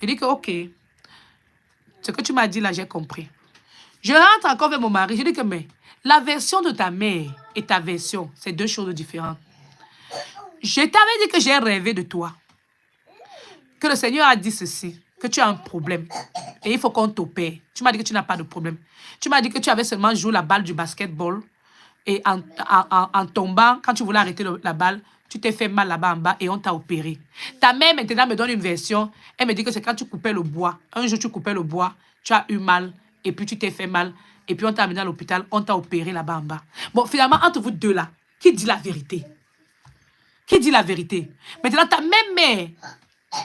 Je dis que, ok, ce que tu m'as dit là, j'ai compris. Je rentre encore vers mon mari, je dis que, mais la version de ta mère et ta version, c'est deux choses différentes. Je t'avais dit que j'ai rêvé de toi. Que le Seigneur a dit ceci, que tu as un problème. Et il faut qu'on t'opère. Tu m'as dit que tu n'as pas de problème. Tu m'as dit que tu avais seulement joué la balle du basketball. Et en tombant, quand tu voulais arrêter la balle, tu t'es fait mal là-bas en bas et on t'a opéré. Ta mère maintenant me donne une version. Elle me dit que c'est quand tu coupais le bois. Un jour, tu coupais le bois, tu as eu mal et puis tu t'es fait mal. Et puis on t'a amené à l'hôpital, on t'a opéré là-bas en bas. Bon, finalement, entre vous deux là, qui dit la vérité? Qui dit la vérité? Maintenant, ta même mère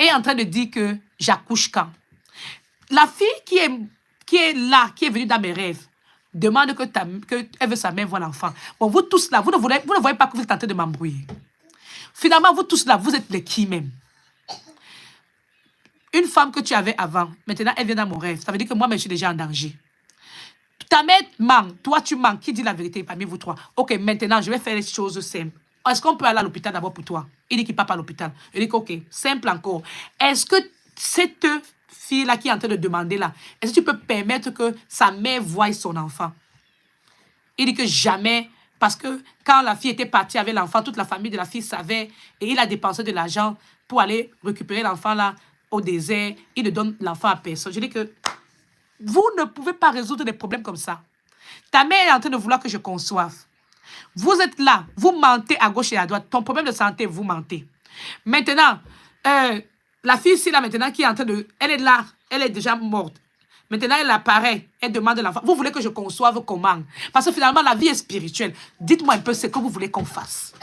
est en train de dire que j'accouche quand? La fille qui est là, qui est venue dans mes rêves, demande que elle veut sa mère voir l'enfant. Bon, vous tous là, vous ne voyez pas que vous êtes en train de m'embrouiller. Finalement, vous tous là, vous êtes les qui même? Une femme que tu avais avant, maintenant elle vient dans mon rêve. Ça veut dire que moi, je suis déjà en danger. Ta mère ment, toi tu mens. Qui dit la vérité parmi vous trois? Ok, maintenant je vais faire les choses simples. Est-ce qu'on peut aller à l'hôpital d'abord pour toi? Il dit qu'il part pas à l'hôpital. Je dis que ok, simple encore. Est-ce que cette fille-là qui est en train de demander là, est-ce que tu peux permettre que sa mère voie son enfant? Il dit que jamais, parce que quand la fille était partie avec l'enfant, toute la famille de la fille savait et il a dépensé de l'argent pour aller récupérer l'enfant là au désert. Il ne donne l'enfant à personne. Je dis que vous ne pouvez pas résoudre des problèmes comme ça. Ta mère est en train de vouloir que je conçoive. Vous êtes là, vous mentez à gauche et à droite. Ton problème de santé, vous mentez. Maintenant, la fille ici là maintenant qui est en train de... Elle est là, elle est déjà morte. Maintenant, elle apparaît, elle demande l'enfant. Vous voulez que je conçoive comment? Parce que finalement, la vie est spirituelle. Dites-moi un peu ce que vous voulez qu'on fasse.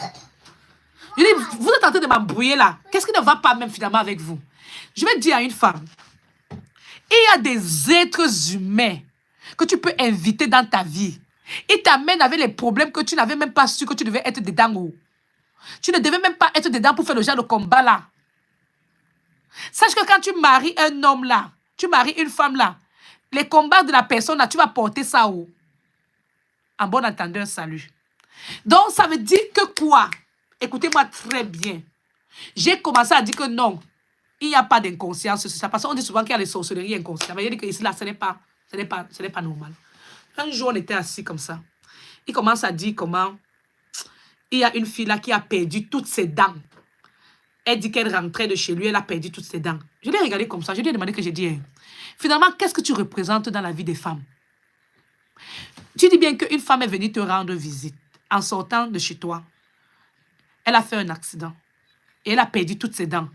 Je dis, vous êtes en train de m'embrouiller là. Qu'est-ce qui ne va pas même finalement avec vous? Je vais dire à une femme, il y a des êtres humains que tu peux inviter dans ta vie. Ils t'amènent avec les problèmes que tu n'avais même pas su que tu devais être dedans. Tu ne devais même pas être dedans pour faire le genre de combat là. Sache que quand tu maries un homme là, tu maries une femme là, les combats de la personne là, tu vas porter ça où? En bon entendeur, salut. Donc, ça veut dire que quoi? Écoutez-moi très bien. J'ai commencé à dire que non, il n'y a pas d'inconscience sur ça. Parce qu'on dit souvent qu'il y a les sorcelleries inconscientes. Mais il dit que ici, là, ce n'est pas normal. Un jour, on était assis comme ça. Il commence à dire comment il y a une fille là qui a perdu toutes ses dents. Elle dit qu'elle rentrait de chez lui, elle a perdu toutes ses dents. Je l'ai regardé comme ça, je lui ai demandé que j'ai dit, hein, finalement, qu'est-ce que tu représentes dans la vie des femmes? Tu dis bien qu'une femme est venue te rendre visite. En sortant de chez toi, elle a fait un accident. Et elle a perdu toutes ses dents.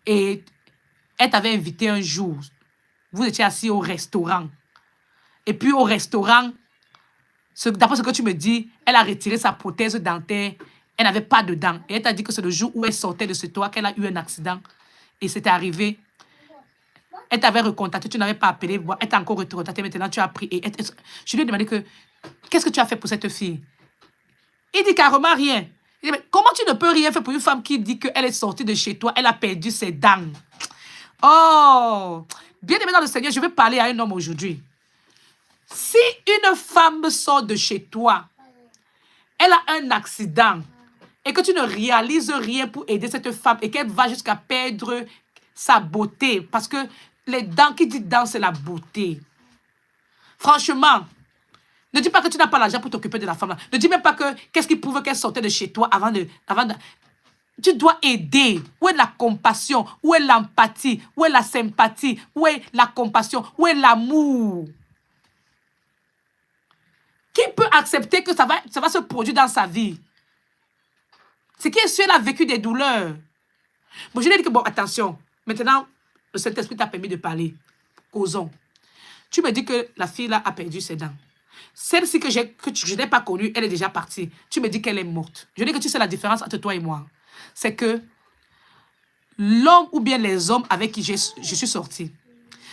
Et elle t'avait invité un jour. Vous étiez assis au restaurant. Et puis au restaurant, d'après ce que tu me dis, elle a retiré sa prothèse dentaire. Elle n'avait pas de dents. Et elle t'a dit que c'est le jour où elle sortait de chez toi qu'elle a eu un accident. Et c'était arrivé. Elle t'avait recontacté, tu n'avais pas appelé. Elle t'a encore recontacté. Maintenant, tu as pris. Et je lui ai demandé que, qu'est-ce que tu as fait pour cette fille? Il dit carrément rien. Il dit, mais comment tu ne peux rien faire pour une femme qui dit qu'elle est sortie de chez toi, elle a perdu ses dents? Oh! Bien aimé dans le Seigneur, je vais parler à un homme aujourd'hui. Si une femme sort de chez toi, elle a un accident, et que tu ne réalises rien pour aider cette femme, et qu'elle va jusqu'à perdre sa beauté, parce que les dents, qui dit dents, c'est la beauté. Franchement, ne dis pas que tu n'as pas l'argent pour t'occuper de la femme. Ne dis même pas que qu'est-ce qui prouve qu'elle sortait de chez toi avant de... Tu dois aider. Où est la compassion? Où est l'empathie? Où est la sympathie? Où est la compassion? Où est l'amour? Qui peut accepter que ça va se produire dans sa vie? C'est qui est sûr, elle a vécu des douleurs. Bon, je lui ai dit que, bon, attention. Maintenant, le Saint-Esprit t'a permis de parler. Causons. Tu me dis que la fille là a perdu ses dents. Celle-ci que je n'ai pas connue, elle est déjà partie. Tu me dis qu'elle est morte. Je dis que tu sais la différence entre toi et moi. C'est que l'homme ou bien les hommes avec qui je suis sortie,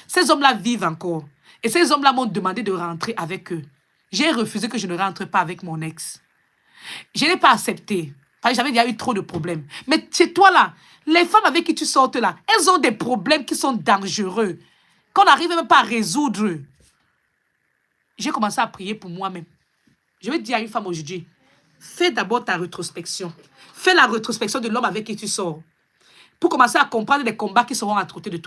ces hommes-là vivent encore. Et ces hommes-là m'ont demandé de rentrer avec eux. J'ai refusé que je ne rentre pas avec mon ex. Je n'ai pas accepté. Parce que j'avais déjà eu trop de problèmes. Mais chez toi là, les femmes avec qui tu sortes là, elles ont des problèmes qui sont dangereux. Qu'on n'arrive même pas à résoudre. J'ai commencé à prier pour moi-même. Je vais dire à une femme aujourd'hui, fais d'abord ta rétrospection. Fais la rétrospection de l'homme avec qui tu sors. Pour commencer à comprendre les combats qui seront à côté de toi.